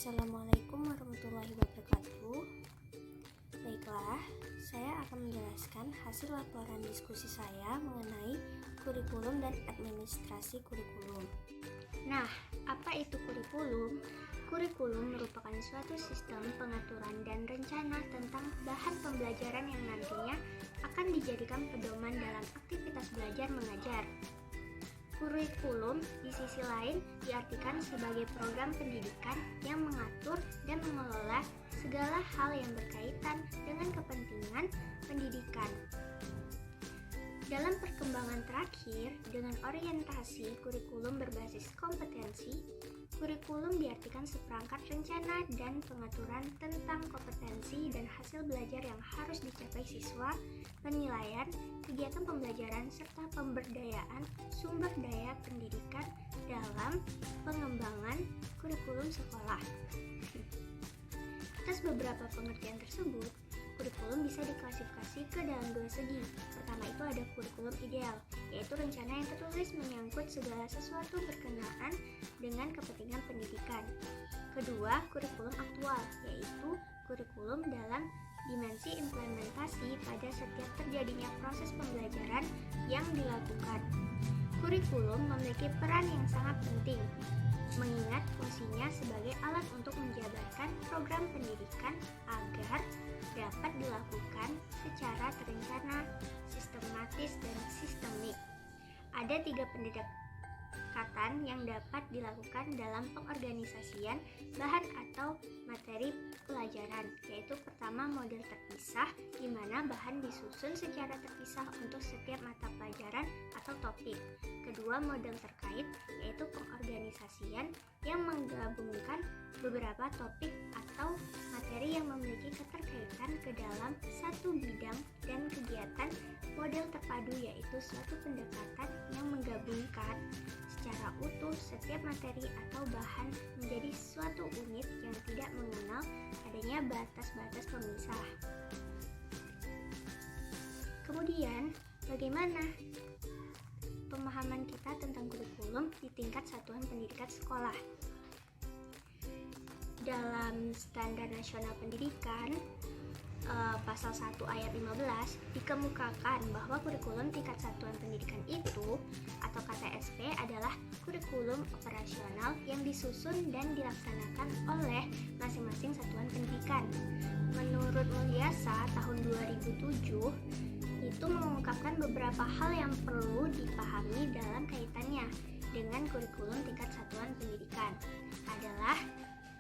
Assalamualaikum warahmatullahi wabarakatuh. Baiklah, saya akan menjelaskan hasil laporan diskusi saya mengenai kurikulum dan administrasi kurikulum. Nah, apa itu kurikulum? Kurikulum merupakan suatu sistem pengaturan dan rencana tentang bahan pembelajaran yang nantinya akan dijadikan pedoman dalam aktivitas belajar mengajar. Kurikulum di sisi lain diartikan sebagai program pendidikan yang mengatur dan mengelola segala hal yang berkaitan dengan kepentingan pendidikan. Dalam perkembangan terakhir, dengan orientasi kurikulum berbasis kompetensi, kurikulum diartikan seperangkat rencana dan pengaturan tentang kompetensi dan hasil belajar yang harus dicapai siswa, penilaian, kegiatan pembelajaran, serta pemberdayaan sumber daya pendidikan dalam pengembangan kurikulum sekolah. Atas beberapa pengertian tersebut, kurikulum bisa diklasifikasi ke dalam dua segi. Pertama itu ada kurikulum ideal, yaitu rencana yang tertulis menyangkut segala sesuatu berkenaan dengan kepentingan pendidikan. Kedua, kurikulum aktual, yaitu kurikulum dalam dimensi implementasi pada setiap terjadinya proses pembelajaran yang dilakukan. Kurikulum memiliki peran yang sangat penting, mengingat fungsinya sebagai alat untuk menjabarkan program pendidikan agar dapat dilakukan secara terencana, sistematis, dan sistemik. Ada 3 pendekatan yang dapat dilakukan dalam pengorganisasian bahan atau materi pelajaran, yaitu pertama model terpisah, di mana bahan disusun secara terpisah untuk setiap mata pelajaran atau topik. Kedua, model terkait, yaitu pengorganisasian yang menggabungkan beberapa topik atau materi yang memiliki keterkaitan ke dalam satu bidang, dan kegiatan model terpadu, yaitu suatu pendekatan yang menggabungkan secara utuh setiap materi atau bahan menjadi suatu unit yang tidak mengenal adanya batas-batas pemisah. Kemudian, bagaimana pemahaman kita tentang kurikulum di tingkat satuan pendidikan sekolah? Dalam Standar Nasional Pendidikan, pasal 1 ayat 15 dikemukakan bahwa kurikulum tingkat satuan pendidikan itu atau KTSP adalah kurikulum operasional yang disusun dan dilaksanakan oleh masing-masing satuan pendidikan. Menurut Mulyasa tahun 2007 itu mengungkapkan beberapa hal yang perlu dipahami dalam kaitannya dengan kurikulum tingkat satuan pendidikan. Adalah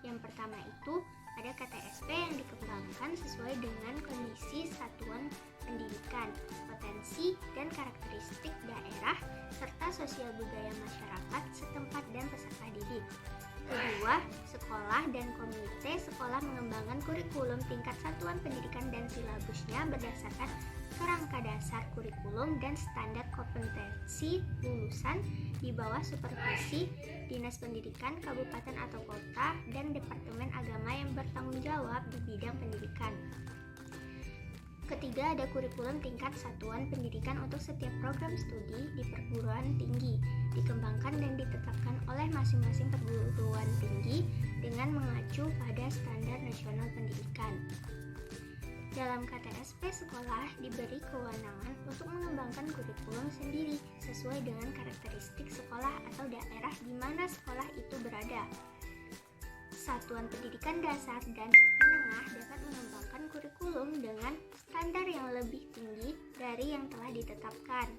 yang pertama itu ada KTSP yang dikembangkan sesuai dengan kondisi satuan pendidikan, potensi dan karakteristik daerah, serta sosial budaya masyarakat setempat dan peserta didik. Kedua, sekolah dan komite sekolah mengembangkan kurikulum tingkat satuan pendidikan dan silabusnya berdasarkan kerangka dasar kurikulum dan standar kompetensi lulusan di bawah supervisi Dinas Pendidikan Kabupaten atau Kota dan Departemen Agama yang bertanggung jawab di bidang pendidikan. Ketiga, ada kurikulum tingkat satuan pendidikan untuk setiap program studi di perguruan tinggi, dikembangkan dan ditetapkan oleh masing-masing perguruan tinggi dengan mengacu pada Standar Nasional Pendidikan. Dalam KTSP, sekolah diberi kewenangan untuk mengembangkan kurikulum sendiri sesuai dengan karakteristik sekolah atau daerah di mana sekolah itu berada. Satuan pendidikan dasar dan menengah dapat mengembangkan kurikulum dengan standar yang lebih tinggi dari yang telah ditetapkan.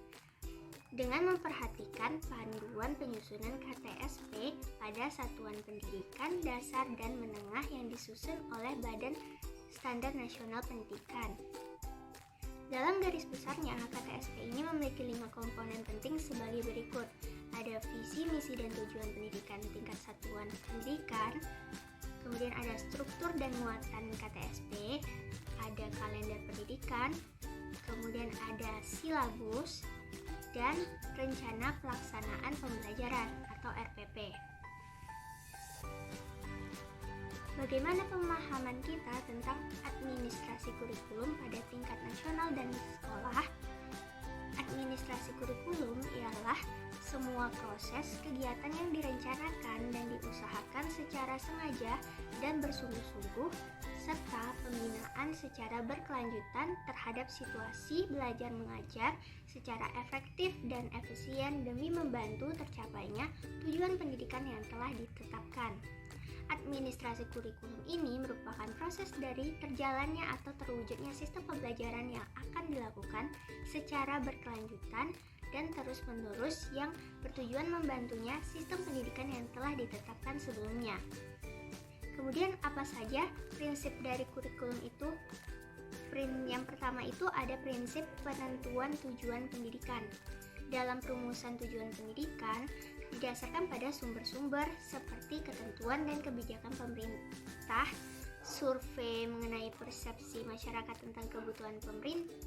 Dengan memperhatikan panduan penyusunan KTSP pada satuan pendidikan dasar dan menengah yang disusun oleh Badan Standar Nasional Pendidikan. Dalam garis besarnya, KTSP ini memiliki 5 komponen penting sebagai berikut. Ada visi, misi, dan tujuan pendidikan tingkat satuan pendidikan. Kemudian ada struktur dan muatan KTSP, ada kalender pendidikan, kemudian ada silabus, dan rencana pelaksanaan pembelajaran atau RPP. Bagaimana pemahaman kita tentang administrasi kurikulum pada tingkat nasional dan sekolah? Administrasi kurikulum ialah semua proses kegiatan yang direncanakan dan diusahakan secara sengaja dan bersungguh-sungguh, serta pembinaan secara berkelanjutan terhadap situasi belajar mengajar secara efektif dan efisien demi membantu tercapainya tujuan pendidikan yang telah ditetapkan. Administrasi kurikulum ini merupakan proses dari terjalannya atau terwujudnya sistem pembelajaran yang akan dilakukan secara berkelanjutan dan terus-menerus yang bertujuan membantunya sistem pendidikan yang telah ditetapkan sebelumnya. Kemudian apa saja prinsip dari kurikulum itu? Yang pertama itu ada prinsip penentuan tujuan pendidikan. Dalam perumusan tujuan pendidikan didasarkan pada sumber-sumber seperti ketentuan dan kebijakan pemerintah, survei mengenai persepsi masyarakat tentang kebutuhan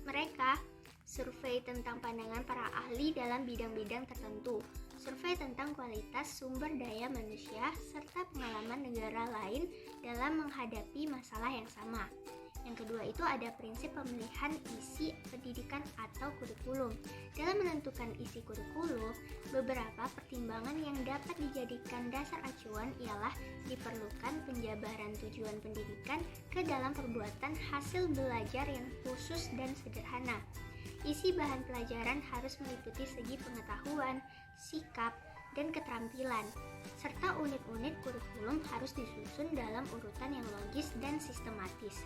mereka, survei tentang pandangan para ahli dalam bidang-bidang tertentu, survei tentang kualitas sumber daya manusia, serta pengalaman negara lain dalam menghadapi masalah yang sama. Yang kedua itu ada prinsip pemilihan isi pendidikan atau kurikulum. Dalam menentukan isi kurikulum, beberapa pertimbangan yang dapat dijadikan dasar acuan ialah diperlukan penjabaran tujuan pendidikan ke dalam perbuatan hasil belajar yang khusus dan sederhana. Isi bahan pelajaran harus meliputi segi pengetahuan, sikap, dan keterampilan, serta unit-unit kurikulum harus disusun dalam urutan yang logis dan sistematis.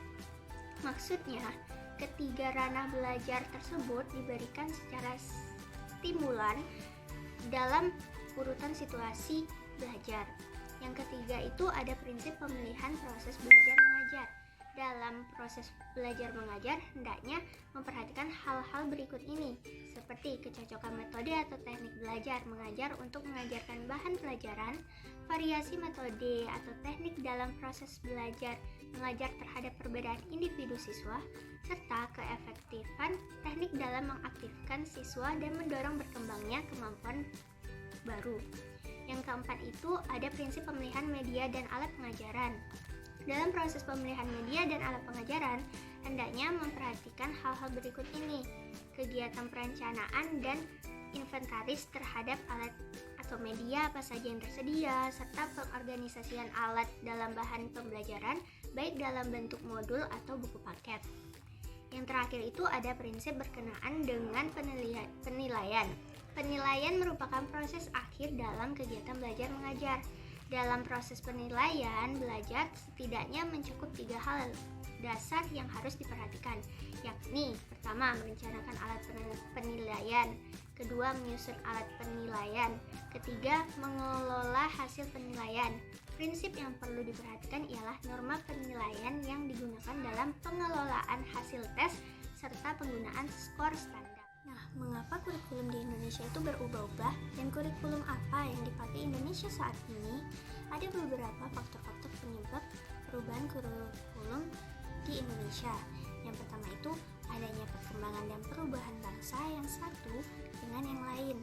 Maksudnya, ketiga ranah belajar tersebut diberikan secara stimulan dalam urutan situasi belajar. Yang ketiga itu ada prinsip pemilihan proses belajar mengajar. Dalam proses belajar mengajar, hendaknya memperhatikan hal-hal berikut ini, seperti kecocokan metode atau teknik belajar mengajar untuk mengajarkan bahan pelajaran, variasi metode atau teknik dalam proses belajar mengajar terhadap perbedaan individu siswa, serta keefektifan teknik dalam mengaktifkan siswa dan mendorong berkembangnya kemampuan baru. Yang keempat itu ada prinsip pemilihan media dan alat pengajaran. Dalam proses pemilihan media dan alat pengajaran, hendaknya memperhatikan hal-hal berikut ini: kegiatan perencanaan dan inventaris terhadap alat atau media apa saja yang tersedia, serta pengorganisasian alat dalam bahan pembelajaran, baik dalam bentuk modul atau buku paket. Yang terakhir itu ada prinsip berkenaan dengan penilaian. Penilaian merupakan proses akhir dalam kegiatan belajar mengajar. Dalam proses penilaian belajar setidaknya mencakup 3 hal dasar yang harus diperhatikan, yakni pertama, merencanakan alat penilaian, kedua, menyusun alat penilaian, ketiga, mengelola hasil penilaian. Prinsip yang perlu diperhatikan ialah norma penilaian yang digunakan dalam pengelolaan hasil tes serta penggunaan skor standar. Nah, mengapa kurikulum di Indonesia itu berubah-ubah dan kurikulum apa yang dipakai Indonesia saat ini? Ada beberapa faktor-faktor penyebab perubahan kurikulum di Indonesia. Yang pertama itu adanya perkembangan dan perubahan bangsa yang satu dengan yang lain.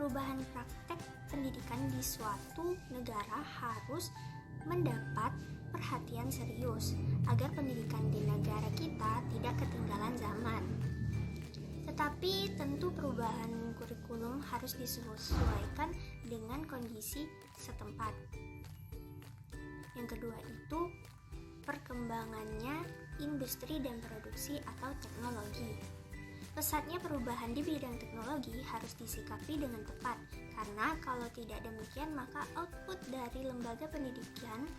Perubahan praktek pendidikan di suatu negara harus mendapat perhatian serius agar pendidikan di negara kita tidak ketinggalan zaman. Tetapi tentu perubahan kurikulum harus disesuaikan dengan kondisi setempat. Yang kedua itu perkembangannya industri dan produksi atau teknologi. Pesatnya perubahan di bidang teknologi harus disikapi dengan tepat, karena kalau tidak demikian maka output dari lembaga pendidikan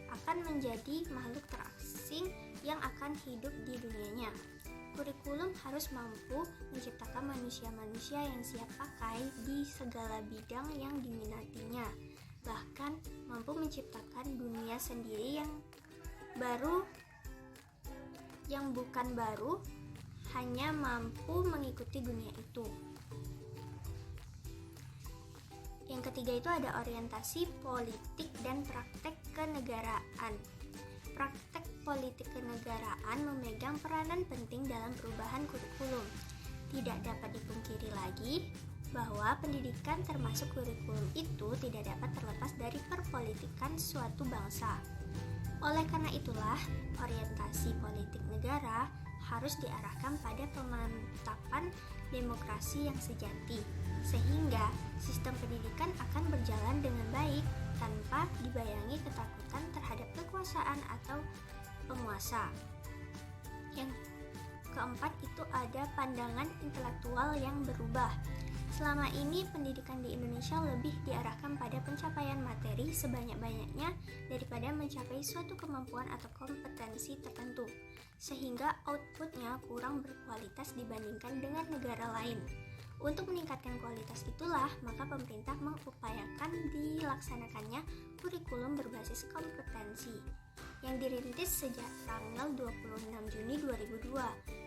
akan menjadi makhluk terasing yang akan hidup di dunianya. Kurikulum harus mampu menciptakan manusia-manusia yang siap pakai di segala bidang yang diminatinya, bahkan mampu menciptakan dunia sendiri yang baru, yang bukan baru, hanya mampu mengikuti dunia itu. Yang ketiga itu ada orientasi politik dan praktek kenegaraan. Praktek politik kenegaraan memegang peranan penting dalam perubahan kurikulum. Tidak dapat dipungkiri lagi bahwa pendidikan termasuk kurikulum itu tidak dapat terlepas dari perpolitikan suatu bangsa. Oleh karena itulah, orientasi politik negara harus diarahkan pada pemantapan demokrasi yang sejati, sehingga sistem pendidikan akan berjalan dengan baik tanpa dibayangi ketakutan terhadap kekuasaan atau penguasa. Yang keempat itu ada pandangan intelektual yang berubah. Selama ini pendidikan di Indonesia lebih diarahkan pada pencapaian materi sebanyak-banyaknya daripada mencapai suatu kemampuan atau kompetensi tertentu, sehingga outputnya kurang berkualitas dibandingkan dengan negara lain. Untuk meningkatkan kualitas itulah, maka pemerintah mengupayakan dilaksanakannya kurikulum berbasis kompetensi yang dirintis sejak tanggal 26 Juni 2002.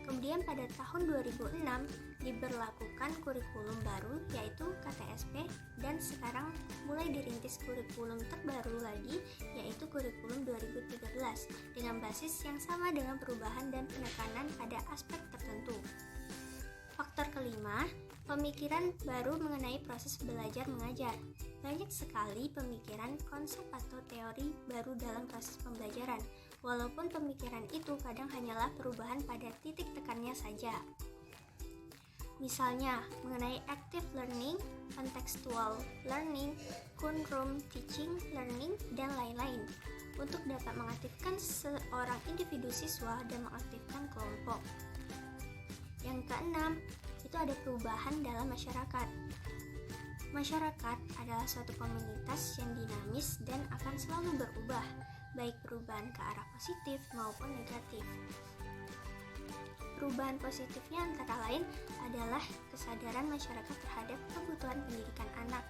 Kemudian pada tahun 2006 diberlakukan kurikulum baru yaitu KTSP, dan sekarang mulai dirintis kurikulum terbaru lagi yaitu kurikulum 2013 dengan basis yang sama dengan perubahan dan penekanan pada aspek tertentu. Faktor kelima, pemikiran baru mengenai proses belajar mengajar. Banyak sekali pemikiran, konsep atau teori baru dalam proses pembelajaran, walaupun pemikiran itu kadang hanyalah perubahan pada titik tekannya saja. Misalnya, mengenai active learning, contextual learning, Kunrum teaching learning, dan lain-lain, untuk dapat mengaktifkan seorang individu siswa dan mengaktifkan kelompok. Yang keenam, itu ada perubahan dalam masyarakat. Masyarakat adalah suatu komunitas yang dinamis dan akan selalu berubah, baik perubahan ke arah positif maupun negatif. Perubahan positifnya antara lain adalah kesadaran masyarakat terhadap kebutuhan pendidikan anak,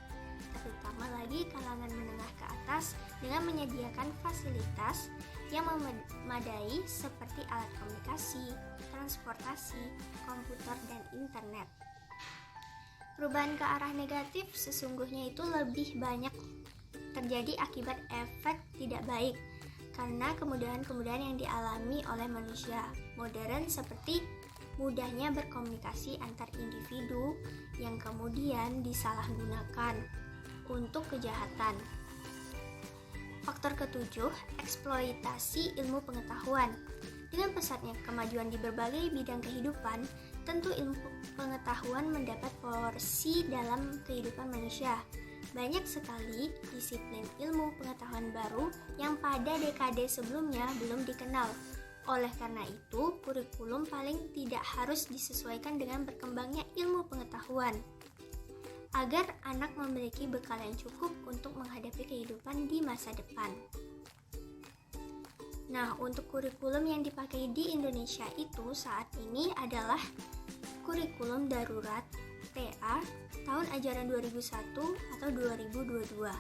terutama lagi kalangan menengah ke atas, dengan menyediakan fasilitas yang memadai seperti alat komunikasi, transportasi, komputer, dan internet. Perubahan ke arah negatif sesungguhnya itu lebih banyak terjadi akibat efek tidak baik karena kemudahan-kemudahan yang dialami oleh manusia modern, seperti mudahnya berkomunikasi antar individu yang kemudian disalahgunakan untuk kejahatan. Faktor ketujuh, eksploitasi ilmu pengetahuan. Dengan pesatnya kemajuan di berbagai bidang kehidupan, tentu ilmu pengetahuan mendapat porsi dalam kehidupan manusia. Banyak sekali disiplin ilmu pengetahuan baru yang pada dekade sebelumnya belum dikenal. Oleh karena itu, kurikulum paling tidak harus disesuaikan dengan berkembangnya ilmu pengetahuan, agar anak memiliki bekal yang cukup untuk menghadapi kehidupan di masa depan. Nah, untuk kurikulum yang dipakai di Indonesia itu saat ini adalah kurikulum darurat TA tahun ajaran 2001 atau 2022.